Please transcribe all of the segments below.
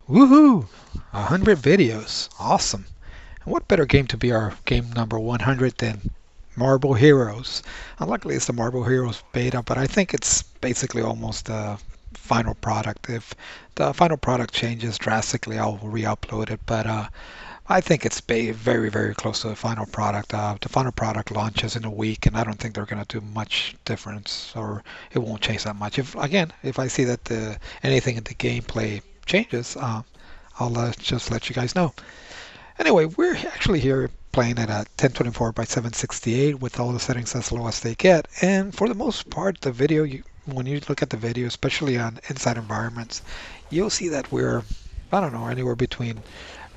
Woohoo! 100 videos. Awesome. And what better game to be our game number 100 than Marble Heroes? Luckily, it's the Marble Heroes beta, but I think it's basically almost the final product. If the final product changes drastically, I'll re-upload it. But I think it's very, very close to the final product. The final product launches in a week, and I don't think they're going to do much difference, or it won't change that much. If I see that anything in the gameplay changes, I'll just let you guys know. Anyway, we're actually here playing at a 1024 by 768 with all the settings as low as they get. And for the most part, the video, when you look at the video, especially on inside environments, you'll see that we're, I don't know, anywhere between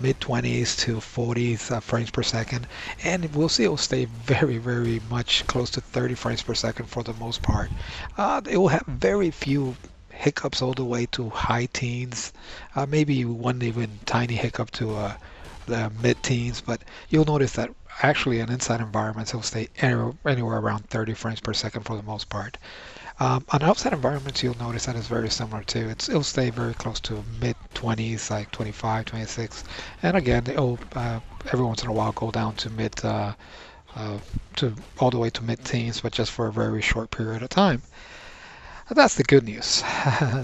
mid 20s to 40s frames per second. And we'll see it'll stay very, very much close to 30 frames per second for the most part. It will have very few hiccups all the way to high teens, maybe one even tiny hiccup to the mid-teens, but you'll notice that actually in inside environments it'll stay anywhere around 30 frames per second for the most part. On outside environments, you'll notice that it's very similar too. It'll stay very close to mid-20s, like 25, 26, and again, it'll every once in a while go down to to all the way to mid-teens, but just for a very short period of time. That's the good news.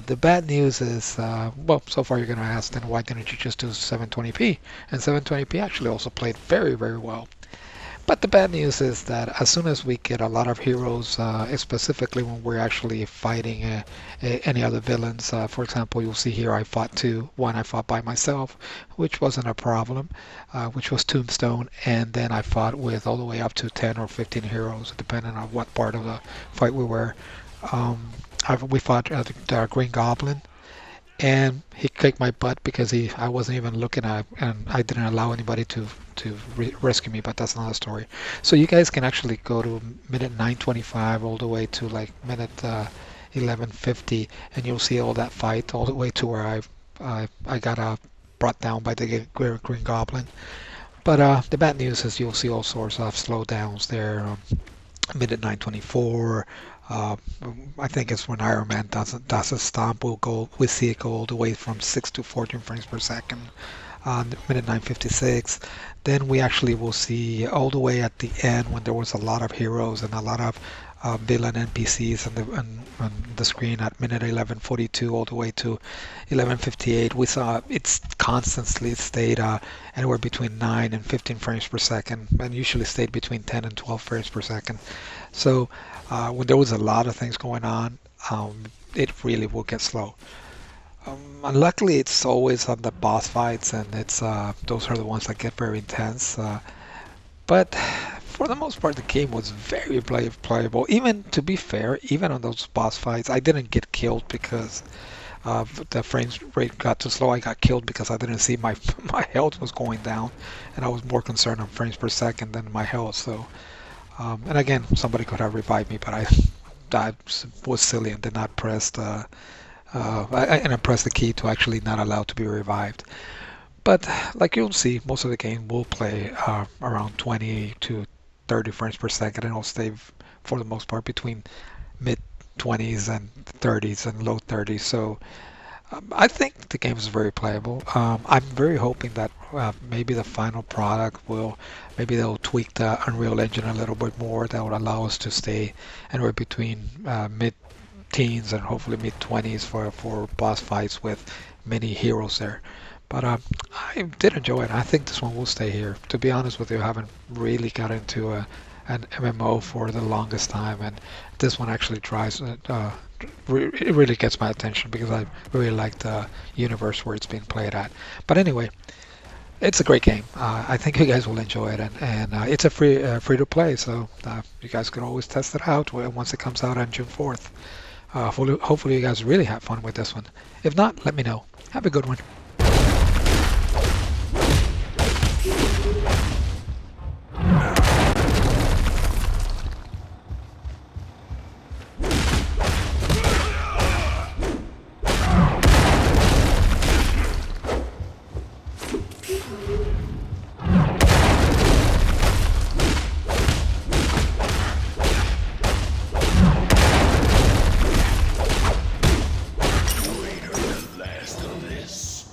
The bad news is, well, so far you're going to ask, then why didn't you just do 720p? And 720p actually also played very, very well. But the bad news is that as soon as we get a lot of heroes, specifically when we're actually fighting any other villains, for example, you'll see here I fought two. One I fought by myself, which wasn't a problem, which was Tombstone, and then I fought with all the way up to 10 or 15 heroes, depending on what part of the fight we were. We fought the Green Goblin, and he kicked my butt because I wasn't even looking at, and I didn't allow anybody to rescue me. But that's another story. So you guys can actually go to minute 9:25 all the way to like minute 11:50, and you'll see all that fight all the way to where I got brought down by the Green Goblin. But the bad news is you'll see all sorts of slowdowns there. Minute 9:24. Uh, I think it's when Iron Man does a stomp. We see it go all the way from 6 to 14 frames per second. Minute 9:56. Then we actually will see all the way at the end when there was a lot of heroes and a lot of villain NPCs on the screen at minute 11:42 all the way to 11:58. We saw it's constantly stayed anywhere between 9 and 15 frames per second, and usually stayed between 10 and 12 frames per second. So when there was a lot of things going on, it really will get slow. And luckily, it's always on the boss fights, and it's those are the ones that get very intense. But for the most part, the game was very playable. Even to be fair, even on those boss fights, I didn't get killed because the frame rate got too slow. I got killed because I didn't see my my health was going down, and I was more concerned on frames per second than my health. So, and again, somebody could have revived me, but I was silly and did not press I pressed the key to actually not allow to be revived. But like you'll see, most of the game will play around 20 to 30 frames per second, and it'll stay for the most part between mid 20s and 30s and low 30s. So I think the game is very playable. I'm very hoping that maybe the final product maybe they'll tweak the Unreal Engine a little bit more. That would allow us to stay anywhere between mid teens and hopefully mid 20s for boss fights with many heroes there. But I did enjoy it. I think this one will stay here. To be honest with you, I haven't really got into an MMO for the longest time, and this one actually it really gets my attention because I really like the universe where it's being played at. But anyway, it's a great game. I think you guys will enjoy it, and it's a free to play, so you guys can always test it out once it comes out on June 4th. Hopefully you guys really have fun with this one. If not, let me know. Have a good one. Greater than last of this.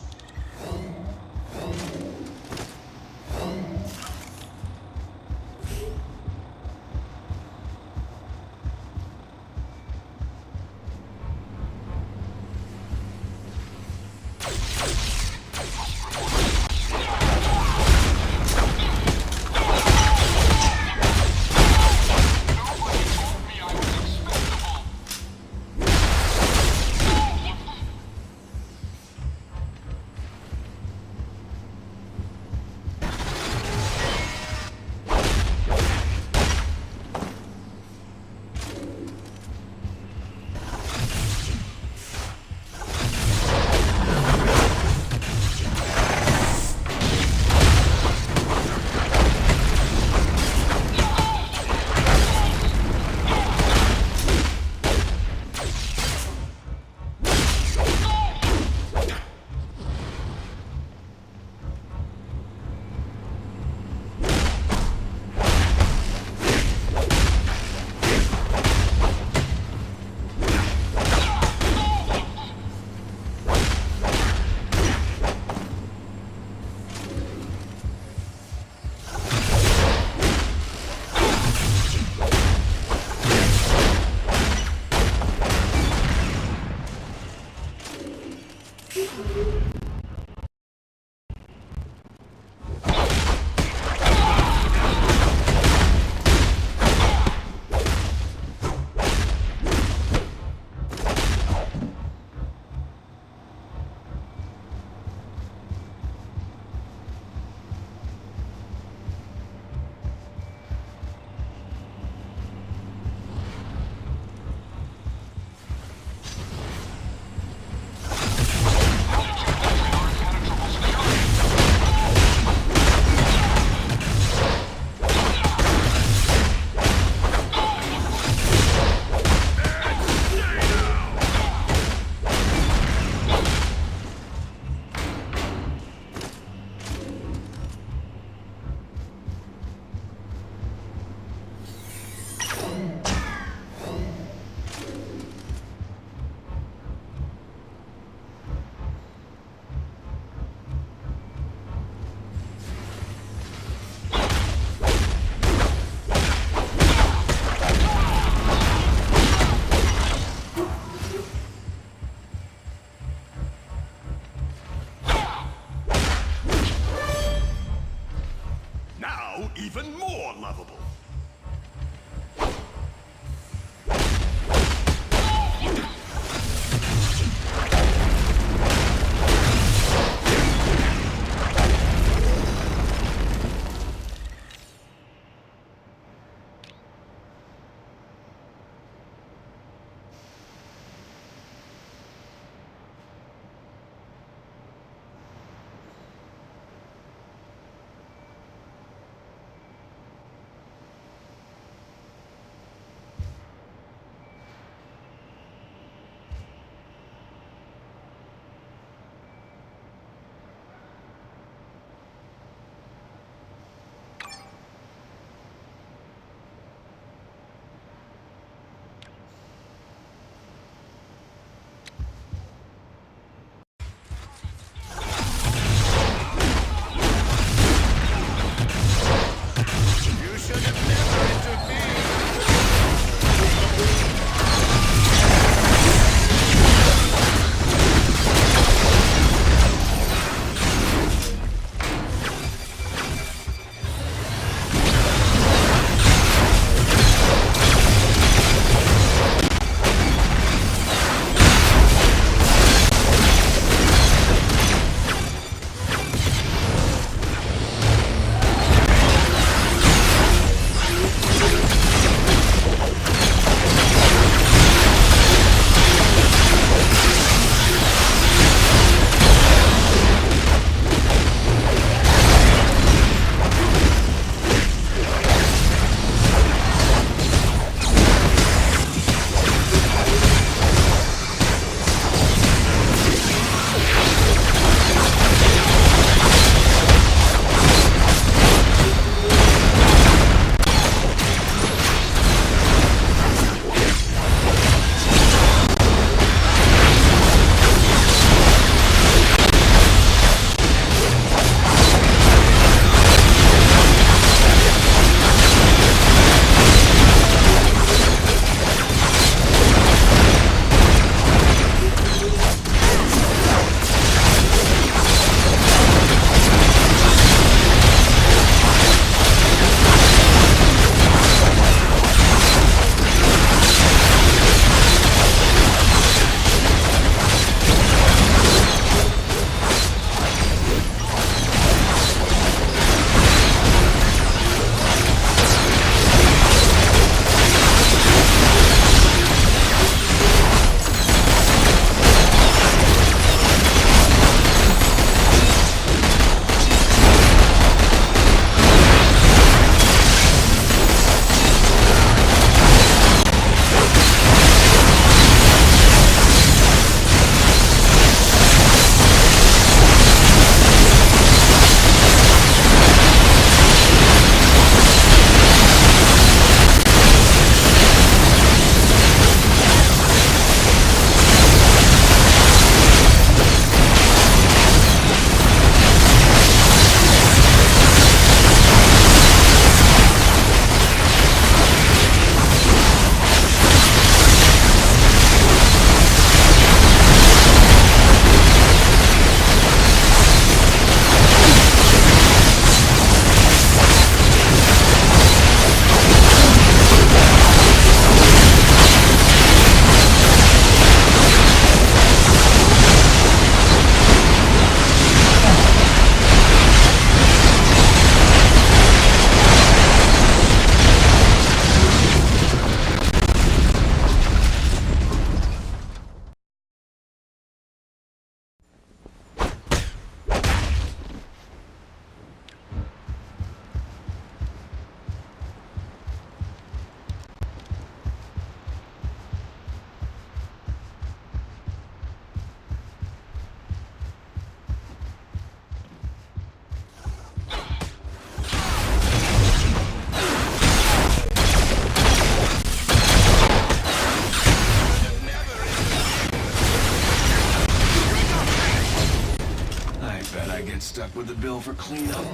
bill for cleanup.